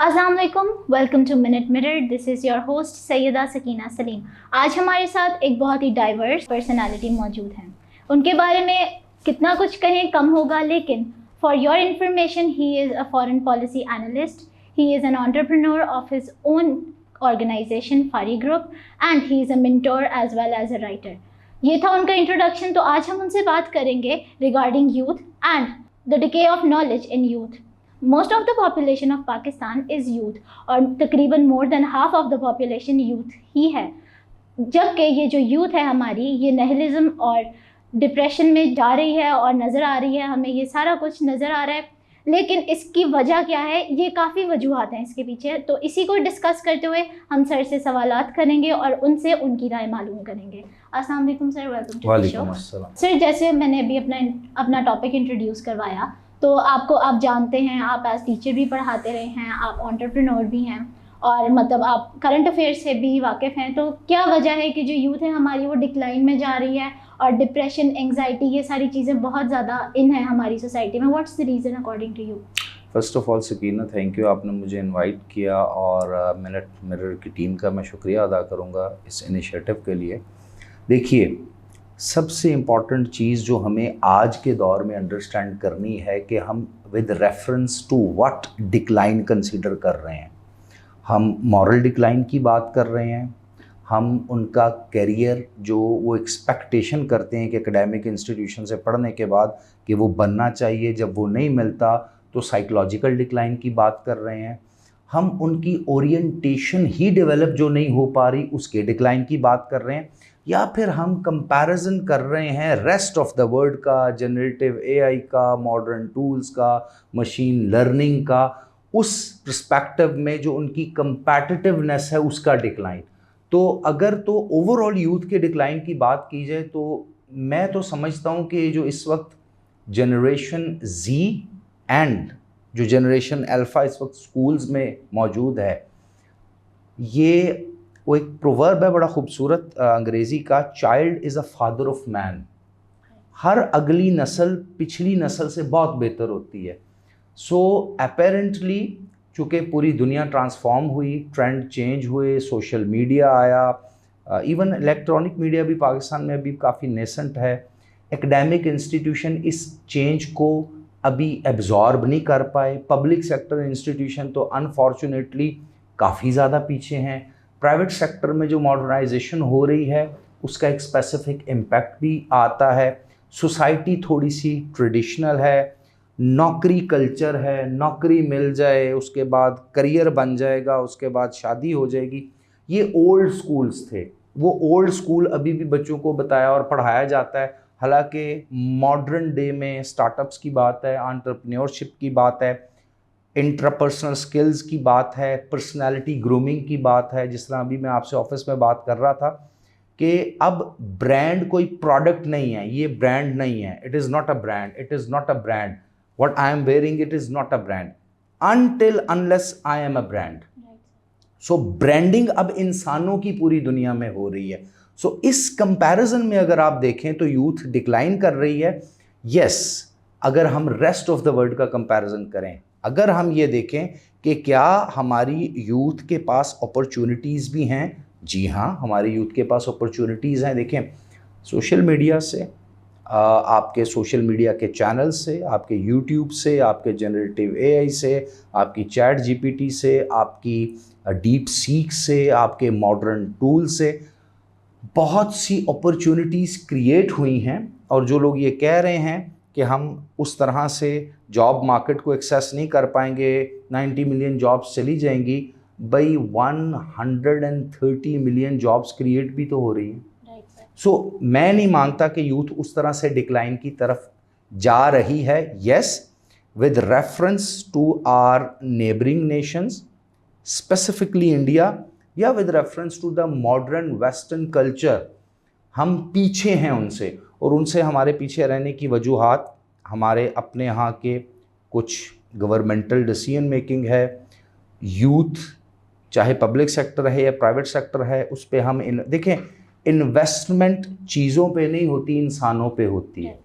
अस्सलाम वालेकुम, welcome to Minute Mirror. This is your host Syeda Sakina Saleem. आज हमारे साथ एक बहुत ही डाइवर्स पर्सनालिटी मौजूद हैं। उनके बारे में कितना कुछ कहें कम होगा, लेकिन for your information he is a foreign policy analyst, he is an entrepreneur of his own organization Fari group and he is a mentor as well as a writer. ये था उनका इंट्रोडक्शन। तो आज हम उनसे बात करेंगे regarding youth and the decay of knowledge in youth. Most of the population of Pakistan is youth और तकरीबन more than half of the population youth ही है। जबकि ये जो यूथ है हमारी, ये निहिलिज्म और डिप्रेशन में जा रही है और नज़र आ रही है, हमें ये सारा कुछ नज़र आ रहा है। लेकिन इसकी वजह क्या है, ये काफ़ी वजूहात हैं इसके पीछे। तो इसी को डिस्कस करते हुए हम सर से सवालात करेंगे और उनसे उनकी राय मालूम करेंगे। अस्सलाम वालेकुम sir, welcome to the show. Sir, जैसे मैंने अभी अपना टॉपिक इंट्रोड्यूस करवाया, तो आप जानते हैं, आप एज टीचर भी पढ़ाते रहे हैं, आप एंटरप्रेन्योर भी हैं और मतलब आप करंट अफेयर्स से भी वाकिफ़ हैं। तो क्या वजह है कि जो यूथ है हमारी वो डिक्लाइन में जा रही है और डिप्रेशन, एंग्जाइटी, ये सारी चीज़ें बहुत ज़्यादा इन है हमारी सोसाइटी में? What's the reason according to you? First of all Sakina, thank you, आपने मुझे इनवाइट किया और मिनट मिरर की टीम का मैं शुक्रिया अदा करूँगा इस इनिशिएटिव के लिए। देखिए, सबसे इम्पॉर्टेंट चीज़ जो हमें आज के दौर में अंडरस्टैंड करनी है कि हम with reference to what decline consider कर रहे हैं। हम मॉरल डिक्लाइन की बात कर रहे हैं, हम उनका करियर जो वो एक्सपेक्टेशन करते हैं कि एकेडमिक इंस्टीट्यूशन से पढ़ने के बाद कि वो बनना चाहिए, जब वो नहीं मिलता तो साइकोलॉजिकल डिक्लाइन की बात कर रहे हैं। हम उनकी ओरिएंटेशन ही डेवलप जो नहीं हो पा रही उसके डिक्लाइन की बात कर रहे हैं, या फिर हम कंपैरिजन कर रहे हैं रेस्ट ऑफ द वर्ल्ड का, जनरेटिव एआई का, मॉडर्न टूल्स का, मशीन लर्निंग का, उस पर्सपेक्टिव में जो उनकी कंपैटिटिवनेस है उसका डिक्लाइन। तो अगर तो ओवरऑल यूथ के डिक्लाइन की बात की जाए तो मैं तो समझता हूँ कि जो इस वक्त जनरेशन जी एंड जो जनरेशन अल्फ़ा इस वक्त स्कूल्स में मौजूद है, ये वो एक प्रोवर्ब है बड़ा खूबसूरत अंग्रेज़ी का, child is a father of man. हर अगली नस्ल पिछली नस्ल से बहुत बेहतर होती है। सो अपेरेंटली चूँकि पूरी दुनिया ट्रांसफॉर्म हुई, ट्रेंड चेंज हुए, सोशल मीडिया आया, इवन इलेक्ट्रॉनिक मीडिया भी पाकिस्तान में अभी काफ़ी नेसेंट है। एकेडमिक इंस्टीट्यूशन इस चेंज को अभी एब्जॉर्ब नहीं कर पाए। पब्लिक सेक्टर इंस्टीट्यूशन तो अनफॉर्चुनेटली काफ़ी ज़्यादा पीछे हैं। प्राइवेट सेक्टर में जो मॉडर्नाइजेशन हो रही है उसका एक स्पेसिफिक इम्पैक्ट भी आता है। सोसाइटी थोड़ी सी ट्रेडिशनल है, नौकरी कल्चर है, नौकरी मिल जाए उसके बाद करियर बन जाएगा, उसके बाद शादी हो जाएगी। ये ओल्ड स्कूल्स थे, वो ओल्ड स्कूल अभी भी बच्चों को बताया और पढ़ाया जाता है। हालांकि मॉडर्न डे में स्टार्टअप्स की बात है, एंटरप्रेन्योरशिप की बात है, इंट्रापर्सनल स्किल्स की बात है, पर्सनालिटी ग्रूमिंग की बात है। जिस तरह अभी मैं आपसे ऑफिस में बात कर रहा था कि अब ब्रांड कोई प्रोडक्ट नहीं है, ये ब्रांड नहीं है, it is not a brand, it is not a brand, what I am wearing it is not a brand until unless I am a brand. So branding अब इंसानों की पूरी दुनिया में हो रही है। सो इस कंपैरिजन में अगर आप देखें तो यूथ डिक्लाइन कर रही है। यस, अगर हम रेस्ट ऑफ द वर्ल्ड का कंपैरिजन करें, अगर हम ये देखें कि क्या हमारी यूथ के पास अपॉर्चुनिटीज़ भी हैं, जी हाँ, हमारी यूथ के पास अपॉर्चुनिटीज़ हैं। देखें, सोशल मीडिया से, आपके सोशल मीडिया के चैनल से, आपके यूट्यूब से, आपके जनरेटिव एआई से, आपकी चैट जीपीटी से, आपकी डीप सीक से, आपके मॉडर्न टूल से बहुत सी अपॉर्चुनिटीज़ क्रिएट हुई हैं। और जो लोग ये कह रहे हैं कि हम उस तरह से जॉब मार्केट को एक्सेस नहीं कर पाएंगे, 90 मिलियन जॉब्स चली जाएंगी, भाई 130 मिलियन जॉब्स क्रिएट भी तो हो रही हैं। सो मैं नहीं मानता कि यूथ उस तरह से डिक्लाइन की तरफ जा रही है। Yes, with reference to our neighbouring nations, specifically India, या with reference to the modern western culture, हम पीछे हैं उनसे। और उनसे हमारे पीछे रहने की वजूहात हमारे अपने यहाँ के कुछ गवर्नमेंटल डिसीजन मेकिंग है। यूथ चाहे पब्लिक सेक्टर है या प्राइवेट सेक्टर है, उस पर हम देखें, इन्वेस्टमेंट चीज़ों पे नहीं होती, इंसानों पे होती है।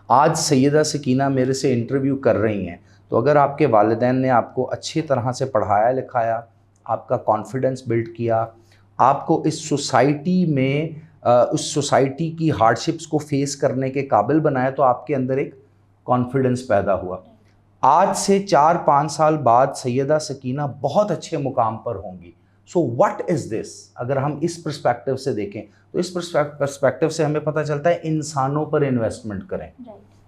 आज सैयदा सकीना मेरे से इंटरव्यू कर रही हैं तो अगर आपके वालिदैन ने आपको अच्छी तरह से पढ़ाया लिखाया, आपका कॉन्फिडेंस बिल्ड किया, आपको इस सोसाइटी में उस सोसाइटी की हार्डशिप्स को फेस करने के काबिल बनाया, तो आपके अंदर एक कॉन्फिडेंस पैदा हुआ। आज से 4-5 साल बाद सैयदा सकीना बहुत अच्छे मुकाम पर होंगी। So what is this? अगर हम इस पर्सपेक्टिव से देखें तो इस पर्सपेक्टिव से हमें पता चलता है इंसानों पर इन्वेस्टमेंट करें।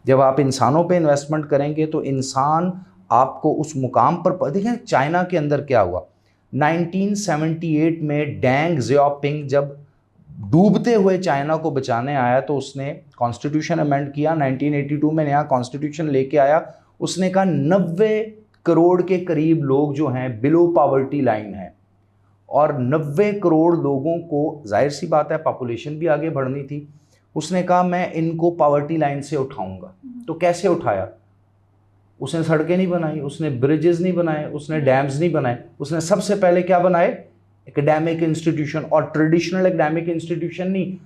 जब आप इंसानों पे इन्वेस्टमेंट करेंगे तो इंसान आपको उस मुकाम पर, देखें चाइना के अंदर क्या हुआ, 1978 में डेंग ज़ियाओपिंग जब डूबते हुए चाइना को बचाने आया तो उसने कॉन्स्टिट्यूशन अमेंड किया, 1982 में नया कॉन्स्टिट्यूशन लेके आया। उसने कहा 90 करोड़ के करीब लोग जो हैं बिलो पॉवर्टी लाइन है, और 90 करोड़ लोगों को, जाहिर सी बात है पॉपुलेशन भी आगे बढ़नी थी, उसने कहा मैं इनको पॉवर्टी लाइन से उठाऊंगा। तो कैसे उठाया? उसने सड़कें नहीं बनाई, उसने ब्रिजेस नहीं बनाए, उसने डैम्स नहीं बनाए, उसने सबसे पहले क्या बनाए? एकेडमिक इंस्टीट्यूशन, और ट्रेडिशनल एकेडमिक इंस्टीट्यूशन नहीं,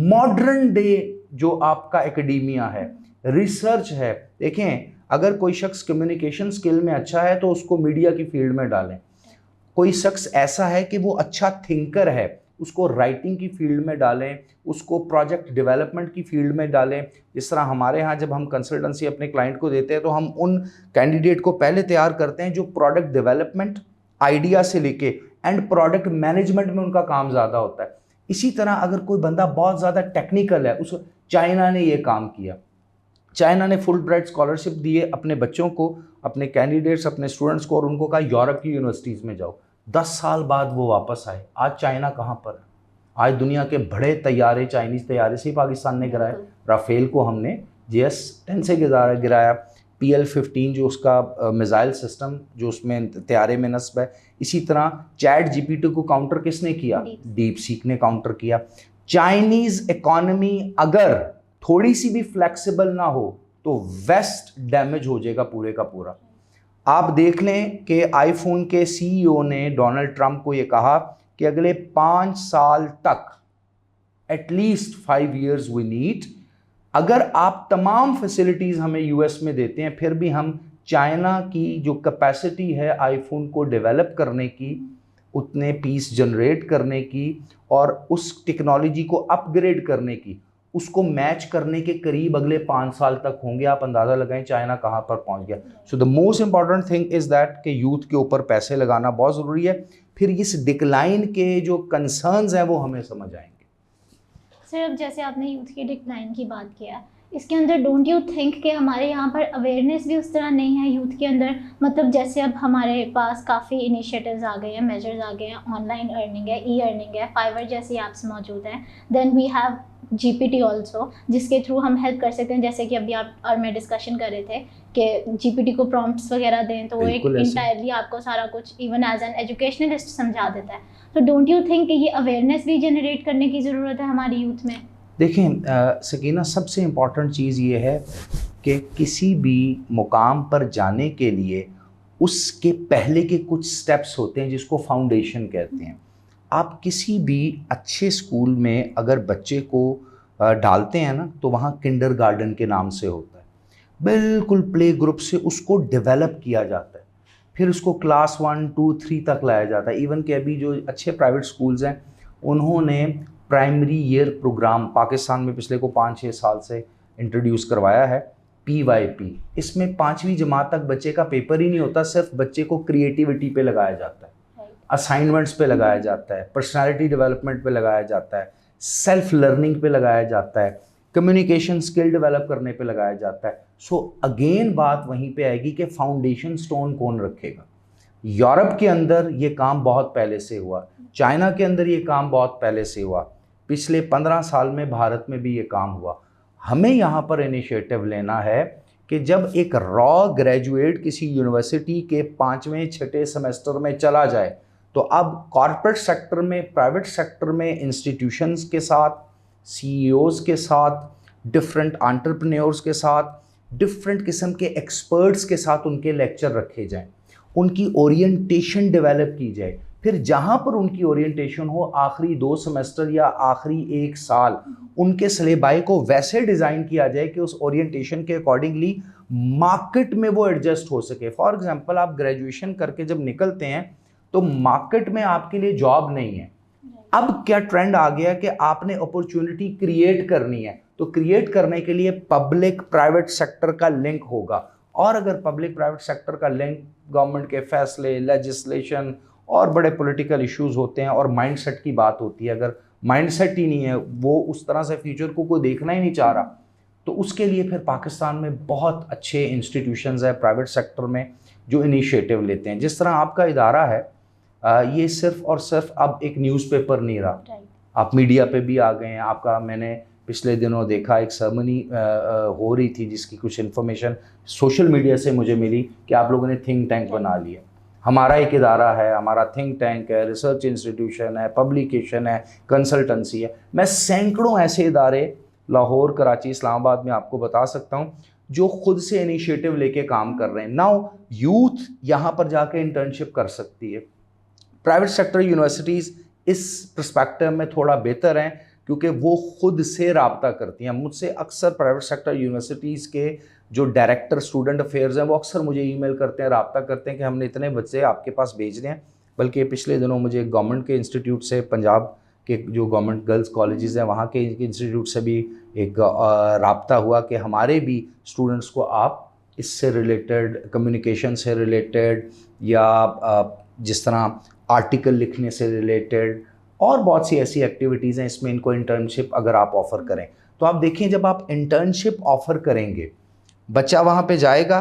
मॉडर्न डे जो आपका एकेडेमिया है, रिसर्च है। देखें अगर कोई शख्स कम्युनिकेशन स्किल में अच्छा है तो उसको मीडिया की फील्ड में डालें। कोई शख्स ऐसा है कि वो अच्छा थिंकर है, उसको राइटिंग की फील्ड में डालें, उसको प्रोजेक्ट डेवलपमेंट की फील्ड में डालें। जिस तरह हमारे यहाँ जब हम कंसल्टेंसी अपने क्लाइंट को देते हैं तो हम उन कैंडिडेट को पहले तैयार करते हैं जो प्रोडक्ट डेवलपमेंट आइडिया से लेके एंड प्रोडक्ट मैनेजमेंट में उनका काम ज़्यादा होता है। इसी तरह अगर कोई बंदा बहुत ज़्यादा टेक्निकल है, उस चाइना ने ये काम किया, चाइना ने फुल ब्राइट स्कॉलरशिप दिए अपने बच्चों को, अपने कैंडिडेट्स, अपने स्टूडेंट्स को, और उनको कहा यूरोप की यूनिवर्सिटीज़ में जाओ। 10 साल बाद वो वापस आए। आज चाइना कहाँ पर है? आज दुनिया के बड़े तैयारे चाइनीज़ तैयारे से ही पाकिस्तान ने गिराए। राफेल को हमने GS-10 से गिराया, PL-15 जो उसका मिसाइल सिस्टम जो उसमें तैयारे में नस्ब है। इसी तरह चैट GPT को काउंटर किसने किया? डीप सीक ने काउंटर किया। चाइनीज़ इकॉनमी अगर थोड़ी सी भी फ्लेक्सिबल ना हो तो वेस्ट डैमेज हो जाएगा पूरे का पूरा। आप देख लें कि आईफोन के CEO ने डोनाल्ड ट्रंप को ये कहा कि अगले 5 साल तक, एटलीस्ट 5 years वी नीड, अगर आप तमाम फैसिलिटीज़ हमें US में देते हैं फिर भी हम चाइना की जो कैपेसिटी है आईफोन को डेवलप करने की, उतने पीस जनरेट करने की और उस टेक्नोलॉजी को अपग्रेड करने की, उसको मैच करने के करीब अगले 5 साल तक होंगे। आप अंदाज़ा लगाएं चाइना कहाँ पर पहुँच गया। So the most important thing is that कि यूथ के ऊपर पैसे लगाना बहुत ज़रूरी है। फिर इस डिक्लाइन के जो कंसर्न्स हैं वो हमें समझ आएंगे। सर अब जैसे आपने यूथ की डिक्लाइन की बात किया, इसके अंदर डोंट यू थिंक कि हमारे यहाँ पर अवेयरनेस भी उस तरह नहीं है यूथ के अंदर? मतलब जैसे अब हमारे पास काफ़ी इनिशिएटिव्स आ गए हैं, मेजर्स आ गए हैं, ऑनलाइन अर्निंग है, ई अर्निंग है, फाइवर जैसी ऐप्स मौजूद हैं, then we have GPT also जिसके थ्रू हम हेल्प कर सकते हैं। जैसे कि अभी आप और मैं डिस्कशन कर रहे थे कि GPT को प्रॉम्प्ट्स वगैरह दें तो वो एक इंटायरली आपको सारा कुछ इवन एज एन एजुकेशनलिस्ट समझा देता है। तो डोंट यू थिंक कि ये अवेयरनेस भी जनरेट करने की ज़रूरत है हमारी यूथ में? देखें सकीना, सबसे इम्पॉर्टेंट चीज़ ये है कि किसी भी मुकाम पर जाने के लिए उसके पहले के कुछ स्टेप्स होते हैं जिसको फाउंडेशन कहते हैं। आप किसी भी अच्छे स्कूल में अगर बच्चे को डालते हैं ना तो वहाँ किंडरगार्टन के नाम से होता है, बिल्कुल प्ले ग्रुप से उसको डेवलप किया जाता है, फिर उसको क्लास 1, 2, 3 तक लाया जाता है। इवन के अभी जो अच्छे प्राइवेट स्कूल्स हैं उन्होंने प्राइमरी ईयर प्रोग्राम पाकिस्तान में पिछले को 5-6 साल से इंट्रोड्यूस करवाया है, PYP। इसमें 5वीं जमात तक बच्चे का पेपर ही नहीं होता, सिर्फ बच्चे को क्रिएटिविटी पे लगाया जाता है, असाइनमेंट्स पे लगाया जाता है, पर्सनालिटी डेवलपमेंट पे लगाया जाता है, सेल्फ लर्निंग पे लगाया जाता है, कम्युनिकेशन स्किल डेवलप करने पे लगाया जाता है। सो अगेन बात वहीं पे आएगी कि फाउंडेशन स्टोन कौन रखेगा। यूरोप के अंदर ये काम बहुत पहले से हुआ, चाइना के अंदर ये काम बहुत पहले से हुआ, पिछले 15 साल में भारत में भी ये काम हुआ। हमें यहाँ पर इनिशिएटिव लेना है कि जब एक रॉ ग्रेजुएट किसी यूनिवर्सिटी के 5वें 6ठे सेमेस्टर में चला जाए तो अब कॉर्पोरेट सेक्टर में, प्राइवेट सेक्टर में इंस्टीट्यूशंस के साथ, CEOs के साथ, डिफरेंट एंटरप्रेन्योर्स के साथ, डिफरेंट किस्म के एक्सपर्ट्स के साथ उनके लेक्चर रखे जाएं, उनकी ओरिएंटेशन डेवलप की जाए। फिर जहाँ पर उनकी ओरिएंटेशन हो, आखिरी 2 सेमेस्टर या आखिरी 1 साल उनके सिलेबाई को वैसे डिज़ाइन किया जाए कि उस ओरिएंटेशन के अकॉर्डिंगली मार्केट में वो एडजस्ट हो सके। फॉर एग्जांपल आप ग्रेजुएशन करके जब निकलते हैं तो मार्केट में आपके लिए जॉब नहीं है। अब क्या ट्रेंड आ गया कि आपने अपॉर्चुनिटी क्रिएट करनी है, तो क्रिएट करने के लिए पब्लिक प्राइवेट सेक्टर का लिंक होगा। और अगर पब्लिक प्राइवेट सेक्टर का लिंक, गवर्नमेंट के फैसले, लेजिस्लेशन और बड़े पॉलिटिकल इश्यूज होते हैं और माइंडसेट की बात होती है, अगर माइंडसेट ही नहीं है, वो उस तरह से फ्यूचर को कोई देखना ही नहीं चाह रहा, तो उसके लिए फिर पाकिस्तान में बहुत अच्छे इंस्टीट्यूशंस है प्राइवेट सेक्टर में जो इनिशिएटिव लेते हैं। जिस तरह आपका इदारा है, ये सिर्फ और सिर्फ अब एक न्यूज़पेपर नहीं रहा, आप मीडिया पे भी आ गए हैं। आपका मैंने पिछले दिनों देखा एक सेरेमनी हो रही थी जिसकी कुछ इन्फॉर्मेशन सोशल मीडिया से मुझे मिली कि आप लोगों ने थिंक टैंक बना लिया। हमारा एक इदारा है, हमारा थिंक टैंक है, रिसर्च इंस्टीट्यूशन है, पब्लिकेशन है, कंसल्टेंसी है। मैं सैकड़ों ऐसे इदारे लाहौर, कराची, इस्लामाबाद में आपको बता सकता हूँ जो खुद से इनिशिएटिव लेके काम कर रहे हैं। नाउ यूथ यहाँ पर जाके इंटर्नशिप कर सकती है। प्राइवेट सेक्टर यूनिवर्सिटीज़ इस पर्सपेक्टिव में थोड़ा बेहतर हैं क्योंकि वो खुद से रब्ता करती हैं। मुझसे अक्सर प्राइवेट सेक्टर यूनिवर्सिटीज़ के जो डायरेक्टर स्टूडेंट अफेयर्स हैं वो अक्सर मुझे ईमेल करते हैं, रब्ता करते हैं कि हमने इतने बच्चे आपके पास भेजने हैं। बल्कि पिछले दिनों मुझे गवर्नमेंट के इंस्टीट्यूट से, पंजाब के जो गवर्नमेंट गर्ल्स कॉलेजेस हैं वहाँ के इंस्टीट्यूट से भी एक रब्ता हुआ कि हमारे भी स्टूडेंट्स को आप इससे रिलेटेड, कम्युनिकेशन से रिलेटेड या जिस तरह आर्टिकल लिखने से रिलेटेड और बहुत सी ऐसी एक्टिविटीज़ हैं, इसमें इनको इंटर्नशिप अगर आप ऑफ़र करें तो आप देखें जब आप इंटर्नशिप ऑफ़र करेंगे, बच्चा वहाँ पे जाएगा,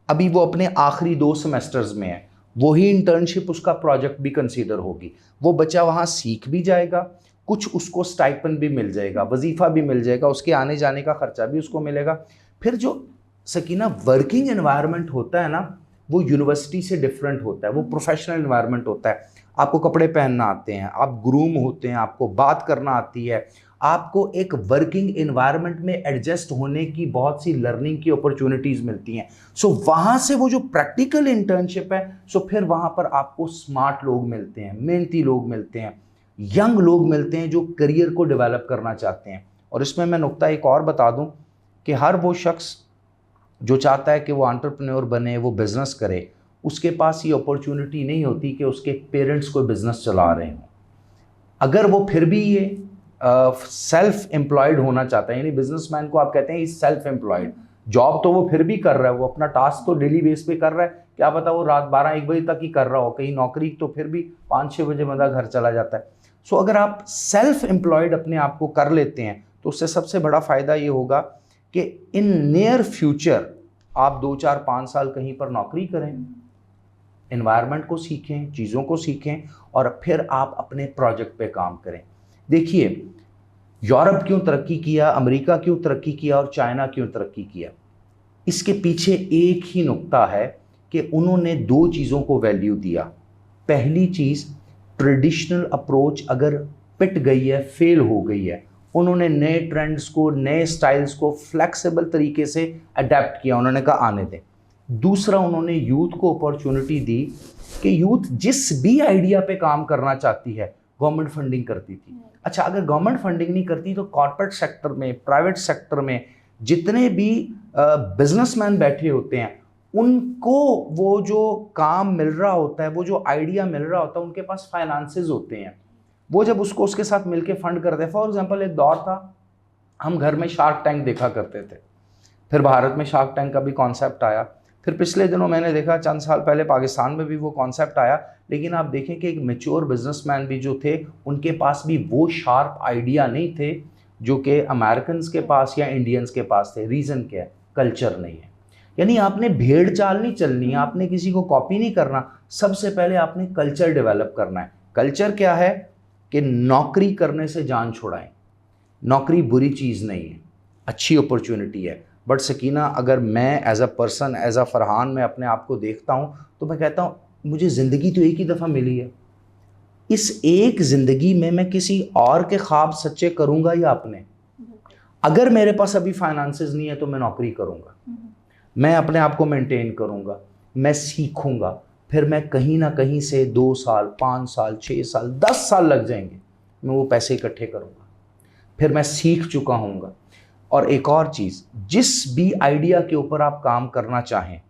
अभी वो अपने आखिरी 2 सेमेस्टर्स में है, वही इंटर्नशिप उसका प्रोजेक्ट भी कंसीडर होगी। वो बच्चा वहाँ सीख भी जाएगा, कुछ उसको स्टाइपेंड भी मिल जाएगा, वजीफ़ा भी मिल जाएगा, उसके आने जाने का ख़र्चा भी उसको मिलेगा। फिर जो सकीना वर्किंग एनवायरनमेंट होता है ना, वो यूनिवर्सिटी से डिफरेंट होता है, वो प्रोफेशनल एनवायरनमेंट होता है। आपको कपड़े पहनना आते हैं, आप ग्रूम होते हैं, आपको बात करना आती है, आपको एक वर्किंग एनवायरनमेंट में एडजस्ट होने की बहुत सी लर्निंग की अपॉर्चुनिटीज़ मिलती हैं। सो वहाँ से वो जो प्रैक्टिकल इंटर्नशिप है, सो फिर वहाँ पर आपको स्मार्ट लोग मिलते हैं, मेहनती लोग मिलते हैं, यंग लोग मिलते हैं जो करियर को डेवलप करना चाहते हैं। और इसमें मैं नुक्ता एक और बता दूँ कि हर वो शख्स जो चाहता है कि वो एंटरप्रेन्योर बने, वो बिज़नेस करे, उसके पास ये अपॉर्चुनिटी नहीं होती कि उसके पेरेंट्स कोई बिज़नेस चला रहे हों। अगर वो फिर भी ये सेल्फ एम्प्लॉयड होना चाहता है, यानी बिजनेसमैन को आप कहते हैं इज सेल्फ एम्प्लॉयड, जॉब तो वो फिर भी कर रहा है, वो अपना टास्क तो डेली बेस पे कर रहा है, क्या पता वो रात 12-1 बजे तक ही कर रहा हो, कहीं नौकरी तो फिर भी 5-6 बजे बंदा घर चला जाता है। सो अगर आप सेल्फ एम्प्लॉयड अपने आप को कर लेते हैं तो उससे सबसे बड़ा फ़ायदा ये होगा कि इन नियर फ्यूचर आप 2-4-5 साल कहीं पर नौकरी करें, एनवायरनमेंट को सीखें, चीज़ों को सीखें और फिर आप अपने प्रोजेक्ट पे काम करें। देखिए यूरोप क्यों तरक्की किया, अमेरिका क्यों तरक्की किया और चाइना क्यों तरक्की किया, इसके पीछे एक ही नुक्ता है कि उन्होंने 2 चीज़ों को वैल्यू दिया। पहली चीज़, ट्रेडिशनल अप्रोच अगर पिट गई है, फेल हो गई है, उन्होंने नए ट्रेंड्स को, नए स्टाइल्स को फ्लेक्सिबल तरीके से अडेप्ट किया, उन्होंने कहा आने दें। दूसरा, उन्होंने यूथ को अपॉर्चुनिटी दी कि यूथ जिस भी आइडिया पे काम करना चाहती है, गवर्नमेंट फंडिंग करती थी। अच्छा, अगर गवर्नमेंट फंडिंग नहीं करती तो कॉर्पोरेट सेक्टर में, प्राइवेट सेक्टर में जितने भी बिजनेसमैन बैठे होते हैं, उनको वो जो काम मिल रहा होता है, वो जो आइडिया मिल रहा होता है, उनके पास फाइनेंसेस होते हैं, वो जब उसको उसके साथ मिलके फंड करते हैं। फॉर एग्जांपल एक दौर था, हम घर में शार्क टैंक देखा करते थे, फिर भारत में शार्क टैंक का भी कॉन्सेप्ट आया, फिर पिछले दिनों मैंने देखा चंद साल पहले पाकिस्तान में भी वो कॉन्सेप्ट आया। लेकिन आप देखें कि एक मैच्योर बिजनेसमैन भी जो थे, उनके पास भी वो शार्प आइडिया नहीं थे जो कि अमेरिकन के पास या इंडियंस के पास थे। रीज़न क्या है? कल्चर नहीं है। यानी आपने भेड़ चाल नहीं चलनी है, आपने किसी को कॉपी नहीं करना, सबसे पहले आपने कल्चर डेवलप करना है। कल्चर क्या है कि नौकरी करने से जान छुड़ाएं। नौकरी बुरी चीज़ नहीं है, अच्छी अपॉर्चुनिटी है। बट सकीना, अगर मैं as a person, as a Farhan मैं अपने आप को देखता हूँ तो मैं कहता हूँ मुझे ज़िंदगी तो एक ही दफ़ा मिली है, इस एक ज़िंदगी में मैं किसी और के ख्वाब सच्चे करूँगा या अपने? अगर मेरे पास अभी फाइनेंसेस नहीं है तो मैं नौकरी करूँगा, मैं अपने आप को मेंटेन करूँगा, मैं सीखूँगा, फिर मैं कहीं ना कहीं से 2 साल, 5 साल, 6 साल, 10 साल लग जाएंगे, मैं वो पैसे इकट्ठे करूँगा, फिर मैं सीख चुका हूँगा, और एक और चीज़, जिस भी आइडिया के ऊपर आप काम करना चाहें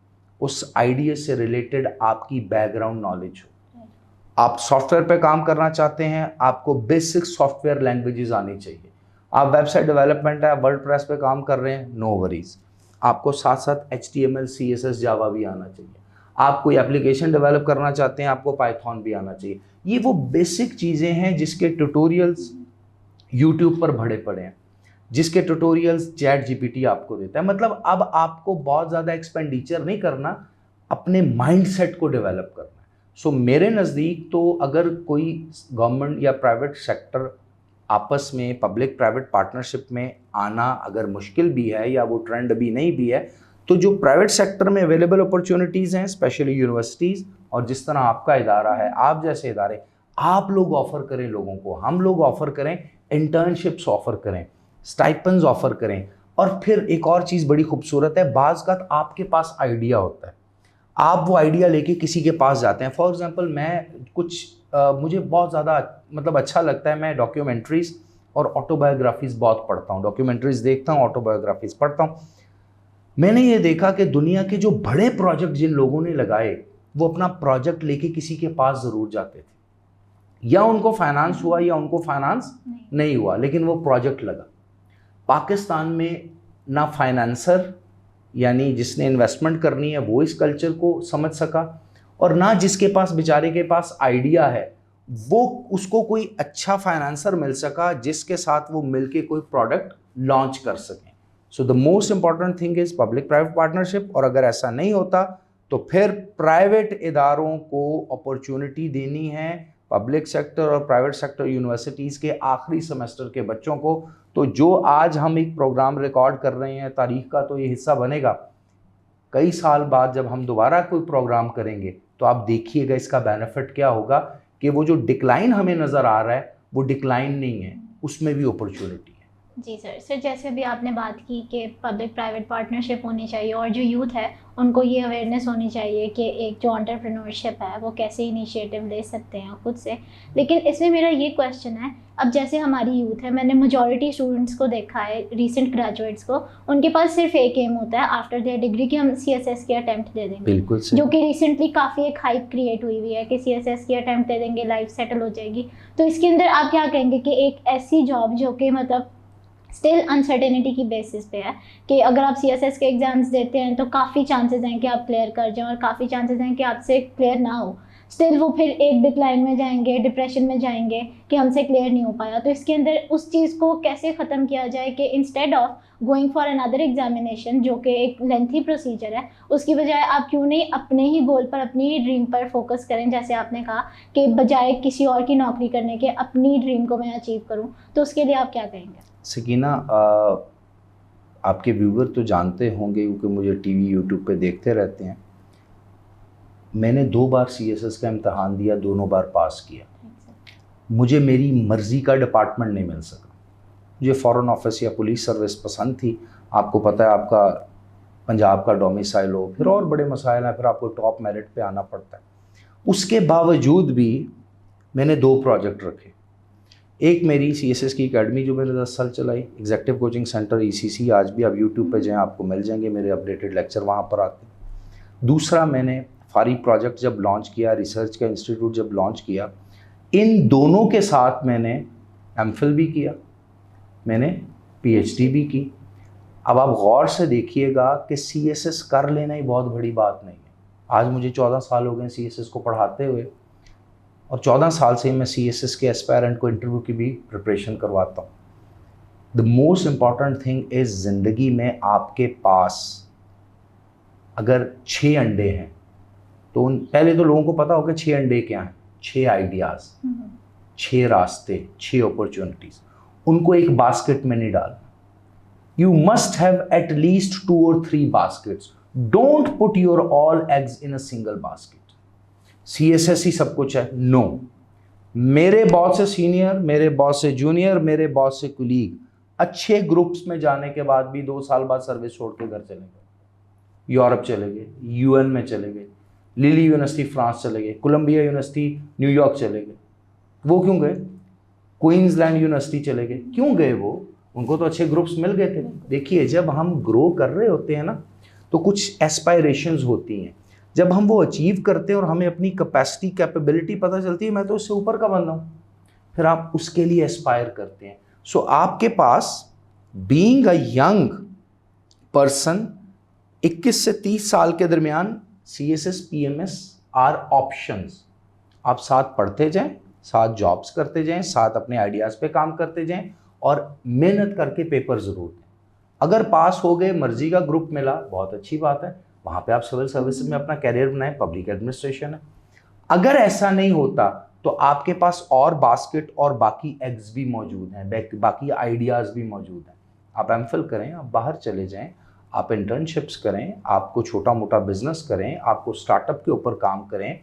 उस आइडिया से रिलेटेड आपकी बैकग्राउंड नॉलेज हो। आप सॉफ्टवेयर पे काम करना चाहते हैं, आपको बेसिक सॉफ्टवेयर लैंग्वेजेस आनी चाहिए। आप वेबसाइट डेवलपमेंट है, वर्डप्रेस पे काम कर रहे हैं, नो वरीज, आपको साथ साथ HTML CSS जावा भी आना चाहिए। आप कोई एप्लीकेशन डेवलप करना चाहते हैं, आपको पाइथन भी आना चाहिए। ये वो बेसिक चीज़ें हैं जिसके ट्यूटोरियल्स यूट्यूब पर भरे पड़े हैं, जिसके ट्यूटोरियल्स ChatGPT आपको देता है। मतलब अब आपको बहुत ज़्यादा एक्सपेंडिचर नहीं करना, अपने माइंडसेट को डेवलप करना है। सो मेरे नज़दीक तो अगर कोई गवर्नमेंट या प्राइवेट सेक्टर आपस में पब्लिक प्राइवेट पार्टनरशिप में आना अगर मुश्किल भी है या वो ट्रेंड अभी नहीं भी है, तो जो प्राइवेट सेक्टर में अवेलेबल अपॉर्चुनिटीज़ हैं, स्पेशली यूनिवर्सिटीज़ और जिस तरह आपका इदारा है, आप जैसे इदारे, आप लोग ऑफ़र करें लोगों को, हम लोग ऑफ़र करें, इंटर्नशिप्स ऑफ़र करें, स्टाइपेंड्स ऑफ़र करें। और फिर एक और चीज़ बड़ी खूबसूरत है, बाज़ का आपके पास आइडिया होता है, आप वो आइडिया लेके किसी के पास जाते हैं। फॉर एग्जांपल मैं मुझे बहुत ज़्यादा मतलब अच्छा लगता है, मैं डॉक्यूमेंट्रीज़ और ऑटोबायोग्राफीज़ बहुत पढ़ता हूँ। डॉक्यूमेंट्रीज़ देखता हूँ, ऑटोबायोग्राफीज़ पढ़ता हूँ। मैंने ये देखा कि दुनिया के जो बड़े प्रोजेक्ट जिन लोगों ने लगाए, वो अपना प्रोजेक्ट लेके किसी के पास ज़रूर जाते थे, या उनको फाइनेंस हुआ या उनको फाइनेंस नहीं हुआ, लेकिन वो प्रोजेक्ट लगा। पाकिस्तान में ना फाइनेंसर यानी जिसने इन्वेस्टमेंट करनी है वो इस कल्चर को समझ सका, और ना जिसके पास बेचारे के पास आइडिया है वो उसको कोई अच्छा फाइनेंसर मिल सका जिसके साथ वो मिलके कोई प्रोडक्ट लॉन्च कर सकें। So the most important thing is public private partnership. और अगर ऐसा नहीं होता तो फिर प्राइवेट इदारों को अपॉर्चुनिटी देनी है, पब्लिक सेक्टर और प्राइवेट सेक्टर यूनिवर्सिटीज़ के आखिरी सेमेस्टर के बच्चों को। तो जो आज हम एक प्रोग्राम रिकॉर्ड कर रहे हैं, तारीख का तो ये हिस्सा बनेगा, कई साल बाद जब हम दोबारा कोई प्रोग्राम करेंगे तो आप देखिएगा इसका बेनिफिट क्या होगा कि वो जो डिक्लाइन हमें नज़र आ रहा है वो डिक्लाइन नहीं है, उसमें भी अपॉर्चुनिटी है। जी सर, जैसे भी आपने बात की कि पब्लिक प्राइवेट पार्टनरशिप होनी चाहिए और जो यूथ है उनको ये अवेयरनेस होनी चाहिए कि एक जो एंटरप्रेन्योरशिप है वो कैसे इनिशिएटिव ले सकते हैं खुद से। लेकिन इसमें मेरा ये क्वेश्चन है, अब जैसे हमारी यूथ है, मैंने मेजॉरिटी स्टूडेंट्स को देखा है, रीसेंट ग्रेजुएट्स को, उनके पास सिर्फ एक एम होता है आफ्टर देयर डिग्री कि हम CSS की अटैम्प्ट दे देंगे। बिल्कुल सही। जो कि रिसेंटली काफ़ी एक हाइप क्रिएट हुई है कि CSS की अटैम्प्ट दे देंगे, लाइफ सेटल हो जाएगी। तो इसके अंदर आप क्या कहेंगे कि एक ऐसी जॉब जो कि मतलब स्टिल अनसर्टेनिटी की बेसिस पे है कि अगर आप CSS के एग्जाम्स देते हैं तो काफ़ी चांसेस हैं कि आप क्लियर कर जाएं और काफ़ी चांसेस हैं कि आपसे क्लियर ना हो, स्टिल वो फिर एक डिक्लाइन में जाएंगे, डिप्रेशन में जाएंगे कि हमसे क्लियर नहीं हो पाया। तो इसके अंदर उस चीज़ को कैसे ख़त्म किया जाए कि instead of going for another examination जो कि एक लेंथी प्रोसीजर है, उसकी बजाय आप क्यों नहीं अपने ही गोल पर, अपनी ही ड्रीम पर फोकस करें, जैसे आपने कहा कि बजाय किसी और की नौकरी करने के अपनी ड्रीम को मैं अचीव करूँ। तो उसके लिए आप क्या कहेंगे? सकीना, आपके व्यूवर तो जानते होंगे क्योंकि मुझे टीवी यूट्यूब पे देखते रहते हैं, मैंने 2 बार CSS का इम्तहान दिया, दोनों बार पास किया। मुझे मेरी मर्ज़ी का डिपार्टमेंट नहीं मिल सका। मुझे फ़ॉरेन ऑफिस या पुलिस सर्विस पसंद थी। आपको पता है, आपका पंजाब का डोमिसाइल हो, फिर और बड़े मसाइल हैं, फिर आपको टॉप मेरिट पे आना पड़ता है। उसके बावजूद भी मैंने 2 प्रोजेक्ट रखे। एक मेरी CSS की एकेडमी जो मैंने 10 साल चलाई, एग्जेक्टिव कोचिंग सेंटर ECC, आज भी आप यूट्यूब पे जाएं आपको मिल जाएंगे, मेरे अपडेटेड लेक्चर वहाँ पर आते हैं। दूसरा, मैंने फारी प्रोजेक्ट जब लॉन्च किया, रिसर्च का इंस्टीट्यूट जब लॉन्च किया, इन दोनों के साथ मैंने MPhil भी किया, मैंने PhD भी की। अब आप गौर से देखिएगा कि CSS कर लेना ही बहुत बड़ी बात नहीं है। आज मुझे 14 साल हो गए CSS को पढ़ाते हुए, और 14 साल से मैं CSS के एस्पायरेंट को इंटरव्यू की भी प्रिपरेशन करवाता हूँ। The most important thing is ज़िंदगी में आपके पास अगर 6 अंडे हैं तो पहले तो लोगों को पता होगा 6 अंडे क्या हैं। 6 आइडियाज़, 6 रास्ते, 6 अपॉर्चुनिटीज़, उनको एक बास्केट में नहीं डालना। You must have at least 2 or 3 baskets. Don't put your all eggs in a single basket. CSS ही सब कुछ है, नो। मेरे बॉस से सीनियर, मेरे बॉस से जूनियर, मेरे बॉस से कुलीग, अच्छे ग्रुप्स में जाने के बाद भी 2 साल बाद सर्विस छोड़ के घर चले गए, यूरोप चले गए, UN में चले गए, लिली यूनिवर्सिटी फ्रांस चले गए, कोलंबिया यूनिवर्सिटी न्यूयॉर्क चले गए। वो क्यों गए? क्वींसलैंड यूनिवर्सिटी चले गए। क्यों गए? वो उनको तो अच्छे ग्रुप्स मिल गए थे। देखिए जब हम ग्रो कर रहे होते हैं ना तो कुछ एस्पायरेशंस होती हैं, जब हम वो अचीव करते हैं और हमें अपनी कैपेसिटी कैपेबिलिटी पता चलती है मैं तो उससे ऊपर का बंदा हूँ, फिर आप उसके लिए एस्पायर करते हैं। सो आपके पास बीइंग अ यंग पर्सन 21 से 30 साल के दरमियान CSS PMS आर ऑप्शंस। आप साथ पढ़ते जाएं, साथ जॉब्स करते जाएं, साथ अपने आइडियाज़ पे काम करते जाएं और मेहनत करके पेपर ज़रूर दें। अगर पास हो गए, मर्जी का ग्रुप मिला, बहुत अच्छी बात है, वहाँ पे आप सिविल सर्विस में अपना कैरियर बनाएं, पब्लिक एडमिनिस्ट्रेशन है। अगर ऐसा नहीं होता तो आपके पास और बास्केट और बाकी एग्स भी मौजूद हैं, बाकी आइडियाज़ भी मौजूद हैं। आप एमफिल करें, आप बाहर चले जाएं, आप इंटर्नशिप्स करें, आपको छोटा मोटा बिजनेस करें, आपको स्टार्टअप के ऊपर काम करें।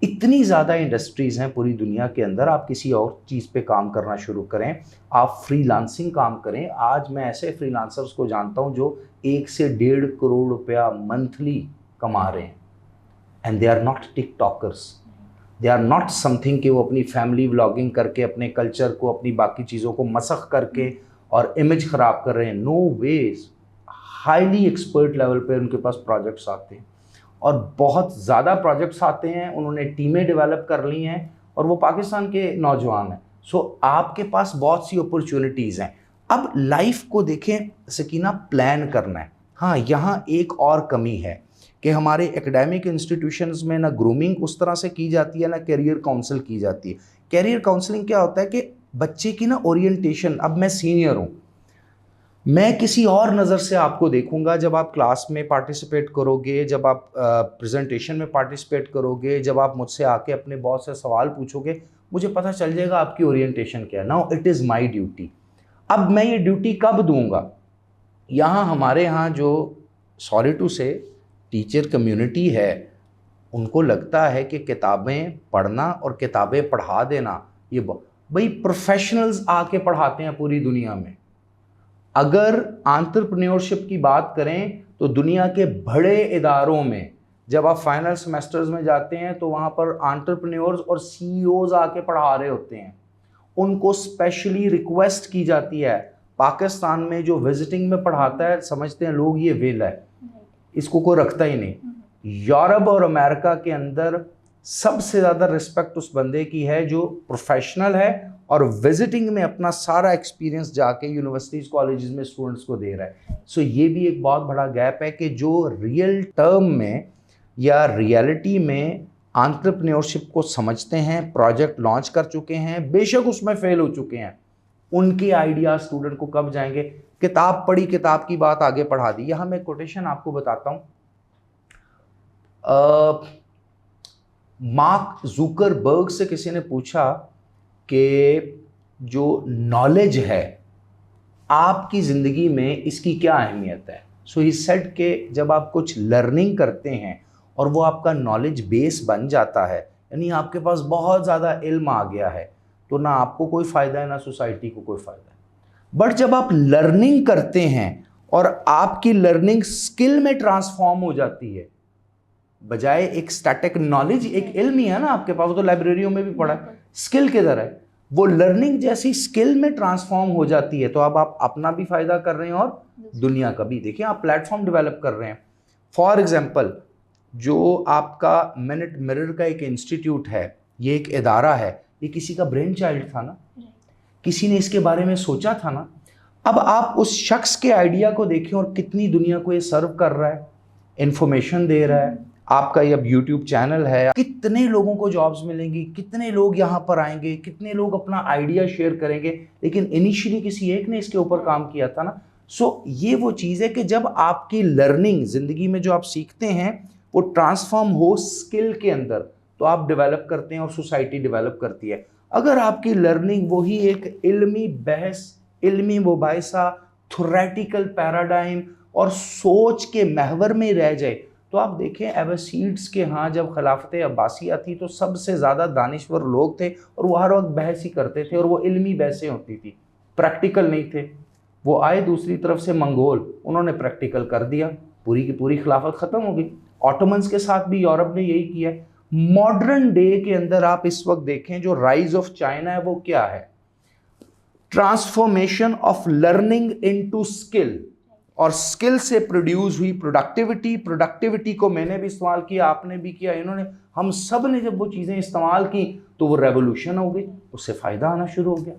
इतनी ज़्यादा इंडस्ट्रीज़ हैं पूरी दुनिया के अंदर, आप किसी और चीज़ पे काम करना शुरू करें, आप फ्रीलांसिंग काम करें। आज मैं ऐसे फ्रीलांसर्स को जानता हूं जो 1 से 1.5 करोड़ रुपया मंथली कमा रहे हैं, and they are not TikTokers, they are not something कि वो अपनी फैमिली व्लॉगिंग करके अपने कल्चर को, अपनी बाकी चीज़ों को मसख करके और इमेज ख़राब कर रहे हैं। No ways, highly expert level पे उनके पास प्रोजेक्ट्स आते हैं और बहुत ज़्यादा प्रोजेक्ट्स आते हैं, उन्होंने टीमें डेवलप कर ली हैं और वो पाकिस्तान के नौजवान हैं। सो आपके पास बहुत सी अपॉर्चुनिटीज़ हैं। अब लाइफ को देखें सकीना, प्लान करना है। हाँ, यहाँ एक और कमी है कि हमारे एकेडमिक इंस्टीट्यूशंस में ना ग्रूमिंग उस तरह से की जाती है, ना करियर काउंसिल की जाती है। करियर काउंसलिंग क्या होता है कि बच्चे की ना ओरिएंटेशन, अब मैं सीनियर हूँ, मैं किसी और नज़र से आपको देखूंगा जब आप क्लास में पार्टिसिपेट करोगे, जब आप प्रेजेंटेशन में पार्टिसिपेट करोगे, जब आप मुझसे आके अपने बॉस से सवाल पूछोगे, मुझे पता चल जाएगा आपकी ओरिएंटेशन क्या है। Now it is my duty. अब मैं ये ड्यूटी कब दूंगा? यहाँ हमारे यहाँ जो सॉरी टू से टीचर कम्युनिटी है, उनको लगता है कि किताबें पढ़ना और किताबें पढ़ा देना, ये भाई प्रोफेशनल्स आके पढ़ाते हैं पूरी दुनिया में। अगर एंटरप्रेन्योरशिप की बात करें तो दुनिया के बड़े इदारों में जब आप फाइनल सेमेस्टर्स में जाते हैं तो वहाँ पर एंटरप्रेन्योर्स और CEOs आके पढ़ा रहे होते हैं। उनको स्पेशली रिक्वेस्ट की जाती है। पाकिस्तान में जो विजिटिंग में पढ़ाता है, समझते हैं लोग ये वेल है, इसको कोई रखता ही नहीं। यूरोप और अमेरिका के अंदर सबसे ज़्यादा रिस्पेक्ट उस बंदे की है जो प्रोफेशनल है और विजिटिंग में अपना सारा एक्सपीरियंस जाके यूनिवर्सिटीज़ कॉलेजेस में स्टूडेंट्स को दे रहा है। सो ये भी एक बहुत बड़ा गैप है कि जो रियल टर्म में या रियलिटी में एंटरप्रेन्योरशिप को समझते हैं, प्रोजेक्ट लॉन्च कर चुके हैं, बेशक उसमें फेल हो चुके हैं, उनके आइडिया स्टूडेंट को कब जाएंगे? किताब पढ़ी, किताब की बात आगे पढ़ा दी। यहाँ मैं कोटेशन आपको बताता हूँ। मार्क जुकरबर्ग से किसी ने पूछा कि जो नॉलेज है आपकी ज़िंदगी में, इसकी क्या अहमियत है? सो ही सेड कि जब आप कुछ लर्निंग करते हैं और वो आपका नॉलेज बेस बन जाता है, यानी आपके पास बहुत ज़्यादा इल्म आ गया है, तो ना आपको कोई फ़ायदा है ना सोसाइटी को कोई फ़ायदा है। बट जब आप लर्निंग करते हैं और आपकी लर्निंग स्किल में ट्रांसफॉर्म हो जाती है, बजाय एक स्टैटिक नॉलेज, एक इल्म ही है ना आपके पास, वो तो लाइब्रेरियों में भी पढ़ा है, स्किल किधर है? वो लर्निंग जैसी स्किल में ट्रांसफॉर्म हो जाती है, तो अब आप अपना भी फायदा कर रहे हैं और दुनिया का भी। देखिए आप प्लेटफॉर्म डेवलप कर रहे हैं। फॉर एग्जांपल, जो आपका मिनट मिरर का एक इंस्टीट्यूट है, ये एक इदारा है, ये किसी का ब्रेन चाइल्ड था ना, किसी ने इसके बारे में सोचा था ना। अब आप उस शख्स के आइडिया को देखें और कितनी दुनिया को ये सर्व कर रहा है, इंफॉर्मेशन दे रहा है। आपका ये अब यूट्यूब चैनल है, कितने लोगों को जॉब्स मिलेंगी, कितने लोग यहाँ पर आएंगे, कितने लोग अपना आइडिया शेयर करेंगे, लेकिन इनिशियली किसी एक ने इसके ऊपर काम किया था ना। सो ये वो चीज़ है कि जब आपकी लर्निंग ज़िंदगी में जो आप सीखते हैं वो ट्रांसफॉर्म हो स्किल के अंदर, तो आप डेवलप करते हैं और सोसाइटी डेवलप करती है। अगर आपकी लर्निंग वही एक इल्मी बहस, इल्मी मुबाहिसा, थ्योरेटिकल पैराडाइम और सोच के महवर में रह जाए, तो आप देखें एबसीड्स के यहाँ जब खिलाफत अब्बासिया थी तो सबसे ज़्यादा दानिश्वर लोग थे और वो हर वक्त बहस ही करते थे और वो इल्मी बहसें होती थी, प्रैक्टिकल नहीं थे। वो आए दूसरी तरफ से मंगोल, उन्होंने प्रैक्टिकल कर दिया, पूरी की पूरी खिलाफत ख़त्म हो गई। ऑटोमन्स के साथ भी यूरोप ने यही किया। मॉडर्न डे के अंदर आप इस वक्त देखें जो राइज ऑफ चाइना है वो क्या है? Transformation of learning into skill, और स्किल से प्रोड्यूस हुई प्रोडक्टिविटी, प्रोडक्टिविटी को मैंने भी इस्तेमाल किया, आपने भी किया, इन्होंने, हम सब ने जब वो चीज़ें इस्तेमाल की तो वो रेवोल्यूशन हो गई, उससे फ़ायदा आना शुरू हो गया।